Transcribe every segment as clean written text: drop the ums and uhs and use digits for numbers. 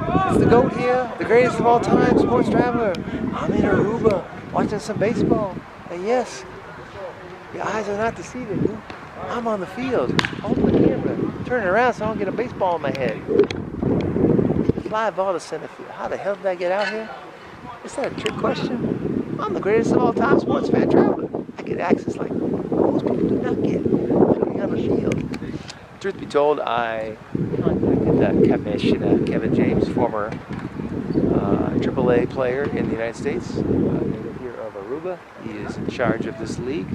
It's the GOAT here, the greatest of all time, sports traveler. I'm in Aruba, watching some baseball. And yes, your eyes are not deceiving. I'm on the field, holding the camera, turning around so I don't get a baseball in my head. Fly ball to center field. How the hell did I get out here? Is that a trick question? I'm the greatest of all time sports fan traveler. I get access like most people do not get filming on the field. Truth be told, I contacted Commissioner Kevin James, former AAA player in the United States, native here of Aruba. He is in charge of this league.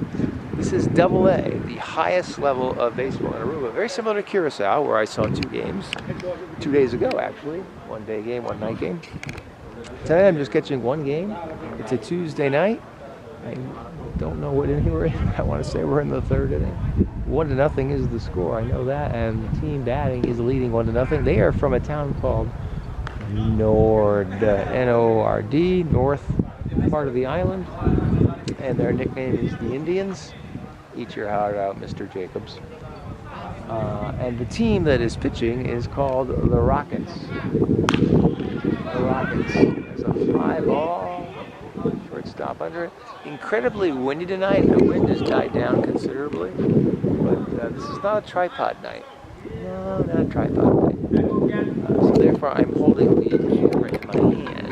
This is AA, the highest level of baseball in Aruba. Very similar to Curacao, where I saw 2 games, 2 days ago actually. 1 day game, 1 night game. Tonight I'm just catching 1 game. It's a Tuesday night. I don't know what inning we're in. I want to say we're in the 3rd inning. 1-0 is the score, I know that, and the team batting is leading 1-0. They are from a town called Noord, N-O-R-D, north part of the island, and their nickname is the Indians. Eat your heart out, Mr. Jacobs. And the team that is pitching is called the Rockets. The Rockets. There's a fly ball, shortstop under it. Incredibly windy tonight. The wind has died down considerably, but this is not a tripod night. No, not a tripod night. So therefore, I'm holding the camera in my hand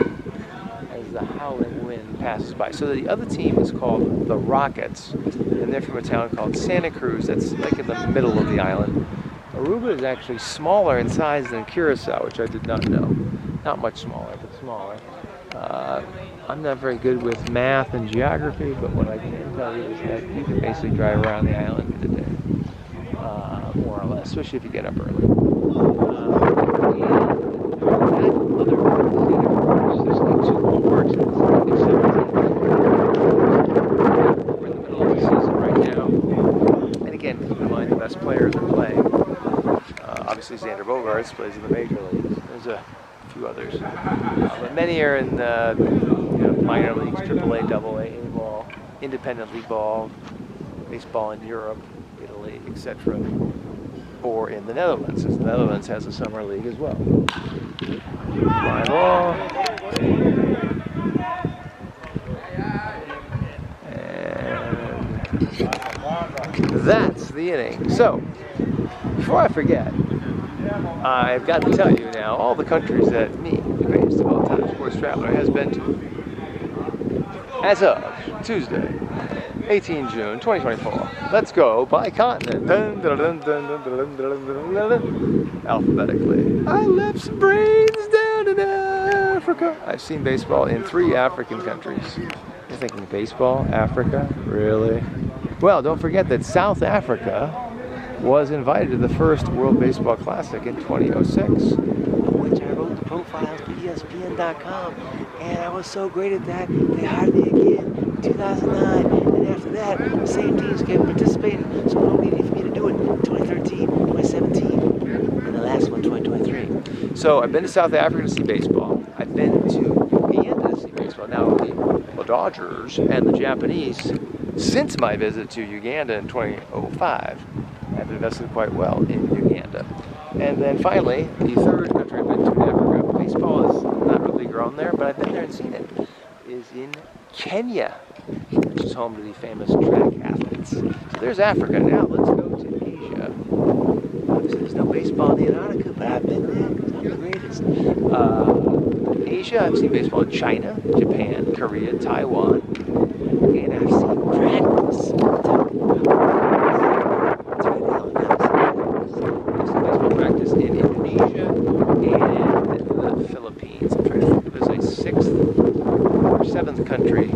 as the howling wind passes by. So the other team is called the Rockets, and they're from a town called Santa Cruz. That's like in the middle of the island. Aruba is actually smaller in size than Curacao, which I did not know. Not much smaller, but smaller. I'm not very good with math and geography, but what I can tell you is that you can basically drive around the island in a day, more or less, especially if you get up early. There's like 2 ballparks in the city. We're in the middle of the season right now. And again, keep in mind the best players are playing. Obviously, Xander Bogaerts plays in the major leagues. There's a few others. But many are in minor leagues, AAA, AA, A-ball, independent league ball, baseball in Europe, Italy, etc., or in the Netherlands, since the Netherlands has a summer league as well. Fly ball. And that's the inning. So, before I forget, I've got to tell you now all the countries that me, the greatest of all time sports traveler, has been to as of Tuesday, 18 June 2024. Let's go by continent. Alphabetically. I left some brains down in Africa. I've seen baseball in 3 African countries. You're thinking baseball, Africa? Really? Well, don't forget that South Africa was invited to the first World Baseball Classic in 2006, which I wrote the profile for ESPN.com, and I was so great at that, they hired me again in 2009, and after that, the same teams kept participating, so no need for me to do it in 2013, 2017, and the last one, 2023. So I've been to South Africa to see baseball. I've been to Uganda to see baseball. Now, the Dodgers and the Japanese, since my visit to Uganda in 2005, have invested quite well in Uganda. And then finally, the third country I've been to in Africa, baseball is not really grown there, but I've been there and seen it, is in Kenya, which is home to the famous track athletes. So there's Africa. Now let's go to Asia. Obviously there's no baseball in Antarctica, but I've been there because I'm the greatest. Asia, I've seen baseball in China, Japan, Korea, Taiwan, and I've seen practice. Practice in Indonesia and the Philippines. I'm trying to think if there's a 6th or 7th country.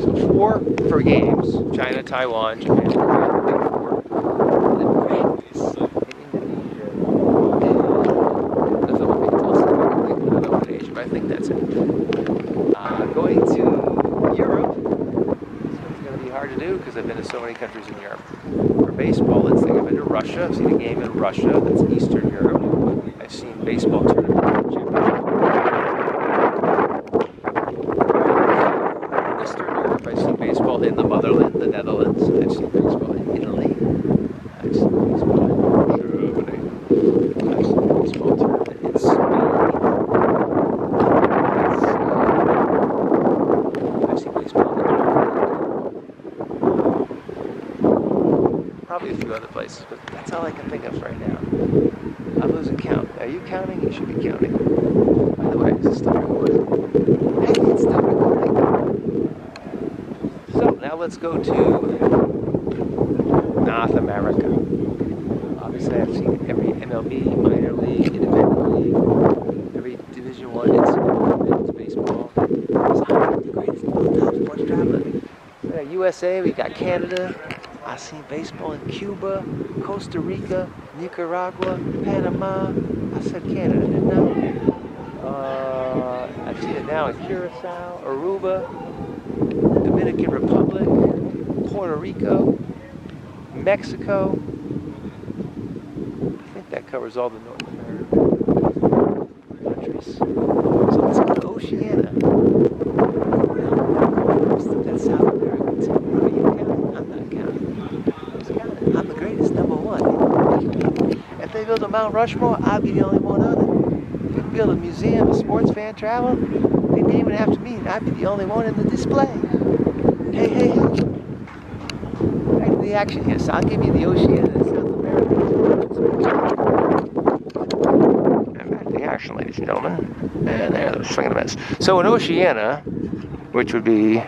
So 4 for games: China, Taiwan, Japan, Korea, the big 4. And then practice in Indonesia and the Philippines. Also, I think another one in Asia, but I think that's it. Going to Europe, it's going to be hard to do because I've been to so many countries in Europe. For baseball, let's think I've been to Russia. I've seen a game in Russia. That's Eastern Europe. I've seen baseball tournament in Japan. Western Europe, I've seen baseball in the motherland, the Netherlands. I've seen baseball in Italy. I've seen baseball in Germany. I've seen baseball tournament in Spain. other places, but that's all I can think of right now. I'm losing count. Are you counting? You should be counting. By the way, is this still recording? Hey, it's still recording. So now let's go to North America. Obviously, I've seen every MLB, minor league, independent league, every Division I. It's baseball. So I'm the greatest of all time sports traveler. We got USA, we got Canada. I've seen baseball in Cuba, Costa Rica, Nicaragua, Panama. I said Canada, didn't I? I've seen it now in Curacao, Aruba, Dominican Republic, Puerto Rico, Mexico. I think that covers all the North American countries. So let's go to Oceania. Still got South America too. Are you counting? I'm not counting. Who's counting? I'm the greatest, number one. If they build a Mount Rushmore, I'll be the only one on it. If they build a museum of sports fan travel, they name it after me, and I'd be the only one in the display. Hey, hey, hey. Back to the action here. So I'll give you the Oceania and South America. And back to the action, ladies and gentlemen. And there, they're swinging the miss. So in Oceania, which would be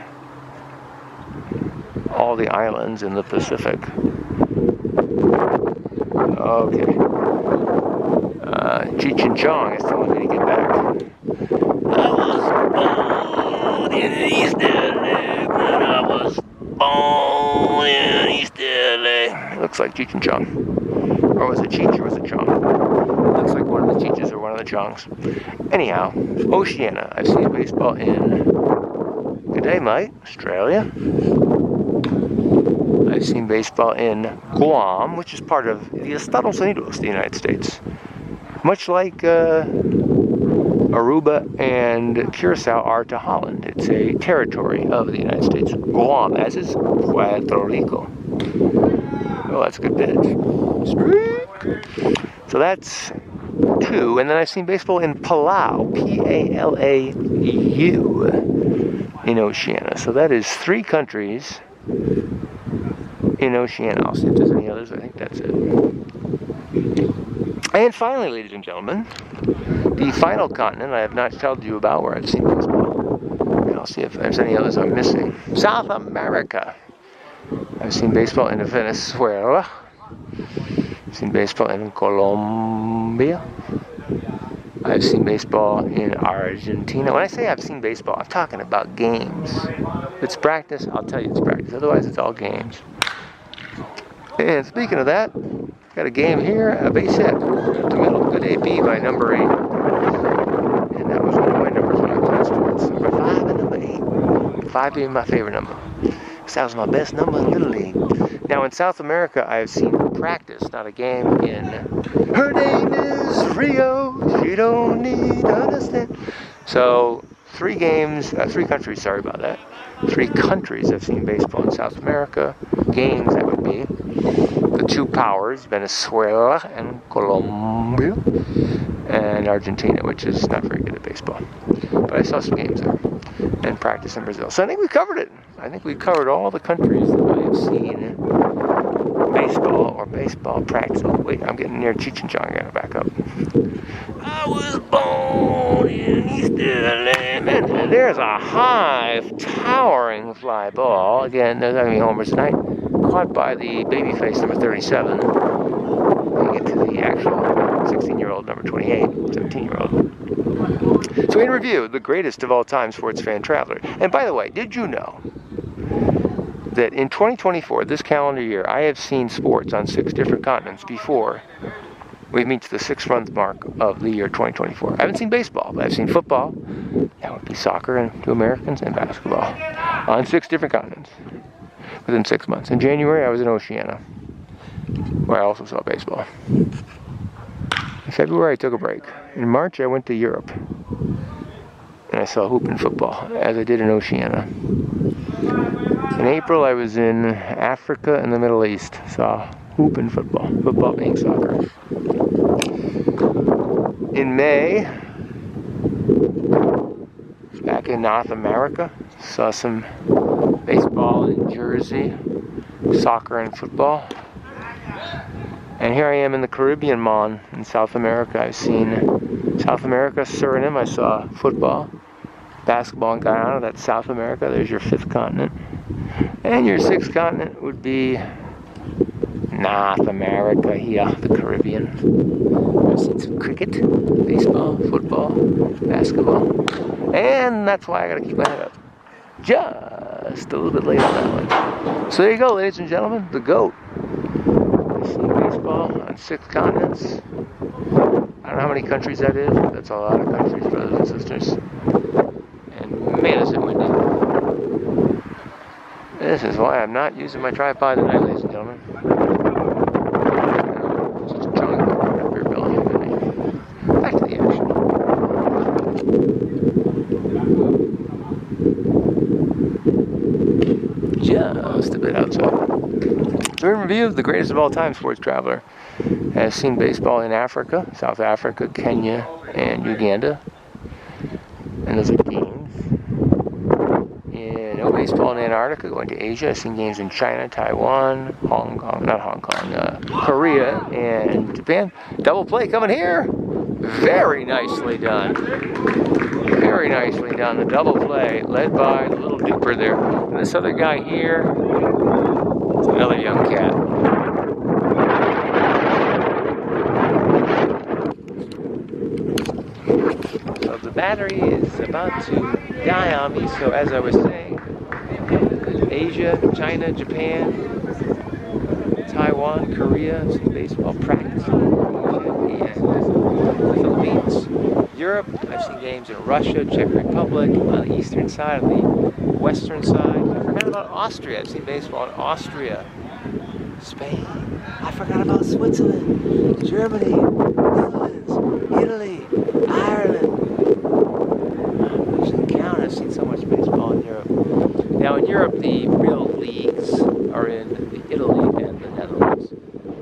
all the islands in the Pacific. Okay. Cheech and Chong is telling me to get back. I was born in East LA when I was born in East LA. Looks like Cheech and Chong. Or was it Cheech or was it Chong? Looks like one of the Cheeches or one of the Chongs. Anyhow, Oceania. I've seen baseball in, good day, mate, Australia. I've seen baseball in Guam, which is part of the Estados Unidos, the United States. Much like Aruba and Curacao are to Holland. It's a territory of the United States. Guam, as is Puerto Rico. Oh, that's a good pitch. So that's two. And then I've seen baseball in Palau, P-A-L-A-U, in Oceania. So that is 3 countries in Oceania. I'll see if there's any others. I think that's it. And finally, ladies and gentlemen, the final continent I have not told you about where I've seen baseball. And I'll see if there's any others I'm missing. South America. I've seen baseball in Venezuela. I've seen baseball in Colombia. I've seen baseball in Argentina. When I say I've seen baseball, I'm talking about games. If it's practice, I'll tell you it's practice. Otherwise, it's all games. And speaking of that, got a game here, a base hit. The middle, good AB by number 8. And that was one of my numbers when I played sports. Number 5 and number 8. 5 being my favorite number. That was my best number in Little League. Now in South America, I have seen practice, not a game, in her name is Rio, she don't need to understand. So 3 countries, sorry about that. 3 countries have seen baseball in South America. Games, that would be the 2 powers, Venezuela and Colombia, and Argentina, which is not very good at baseball. But I saw some games there, and practice in Brazil. So I think we covered it. I think we covered all the countries that I have seen baseball or baseball practice. Oh, wait, I'm getting near Cheech and Chong. I gotta back up. I was born in East LA. And there's a high, towering fly ball. Again, there's not going to be homers tonight. Caught by the babyface number 37. We get to the actual 16-year-old number 28, 17-year-old. So in review, the greatest of all time sports fan traveler. And by the way, did you know that in 2024, this calendar year, I have seen sports on 6 different continents before we meet the 6-month mark of the year 2024. I haven't seen baseball, but I've seen football. That would be soccer and 2 Americans, and basketball on 6 different continents within 6 months. In January, I was in Oceania, where I also saw baseball. In February, I took a break. In March, I went to Europe, and I saw hoop and football, as I did in Oceania. In April, I was in Africa and the Middle East, saw hoop and football, football being soccer. In May, back in North America, saw some baseball in Jersey, soccer and football. And here I am in the Caribbean, Mon, in South America. I've seen South America, Suriname. I saw football, basketball in Guyana. That's South America. There's your 5th continent. And your 6th continent would be North America here, the Caribbean. I've seen some cricket, baseball, football, basketball. And that's why I gotta keep my head up. Just a little bit late on that one. So there you go, ladies and gentlemen, the GOAT. I've seen baseball on 6 continents. I don't know how many countries that is, but that's a lot of countries, brothers and sisters. And man, is it windy. This is why I'm not using my tripod tonight, ladies and gentlemen. Just a chunk of beer belly. Back to the action. Just a bit outside. Third review of the greatest of all time sports traveler has seen baseball in Africa, South Africa, Kenya, and Uganda. And those are games. No baseball in Antarctica, going to Asia. I've seen games in China, Taiwan, Korea, and Japan. Double play coming here. Very nicely done. Very nicely done. The double play led by the little duper there. And this other guy here, it's another young cat. So the battery is about to die on me. So as I was saying, Asia, China, Japan, Taiwan, Korea, some baseball practice, and the Philippines. Europe, I've seen games in Russia, Czech Republic, on the eastern side, on the western side. I forgot about Austria. I've seen baseball in Austria, Spain. I forgot about Switzerland, Germany, Netherlands, Italy, Ireland. I've seen so much baseball in Europe. Now in Europe, the real leagues are in Italy and the Netherlands.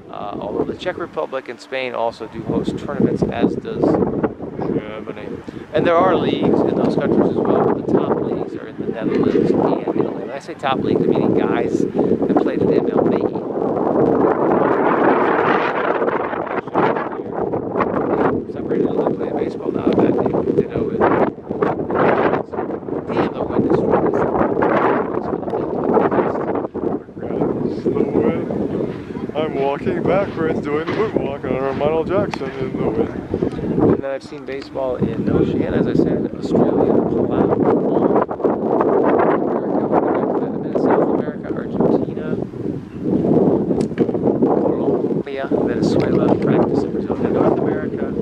Although the Czech Republic and Spain also do host tournaments, as does Germany. And there are leagues in those countries as well, but the top leagues are in the Netherlands and Italy. When I say top leagues, I'm meaning guys that played in MLB. Separated to play baseball, not a bad thing. They know it. I'm walking backwards, doing the moonwalk on Michael Jackson in the wind. And then I've seen baseball in Oceania, as I said, Australia, Palau, America, South America, Argentina, Colombia, Venezuela, practice in Brazil, and North America.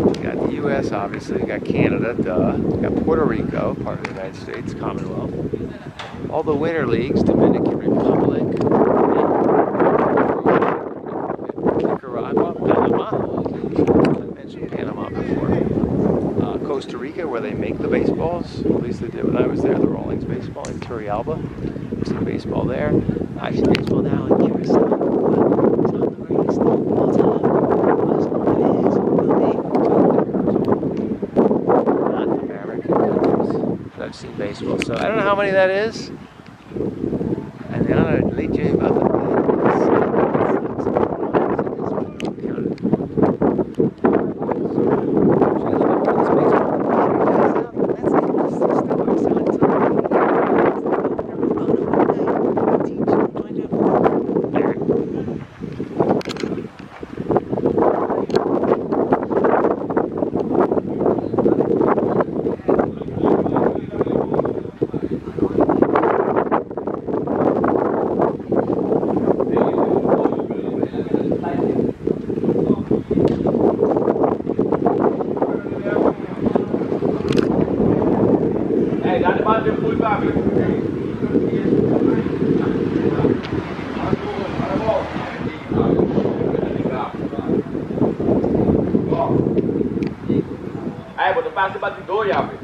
We got the U.S., obviously. We got Canada, duh. We got Puerto Rico, part of the United States, Commonwealth. All the winter leagues, Dominican Republic, Nicaragua, Panama. I mentioned Panama before. Costa Rica, where they make the baseballs. At least they did when I was there. The Rawlings baseball in Turrialba. I've seen baseball there. I've seen baseball now in Curacao. It's not the greatest of all time. Not American countries that I've seen baseball. So I don't know how many that is. And then I'm going to lead you about the Passa batidor, Yabri.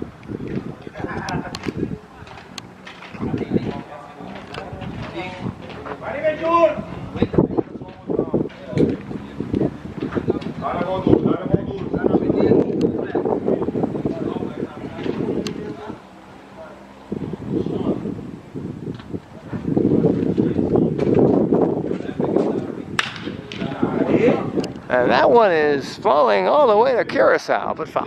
And that one is flowing all the way to Curacao, but foul.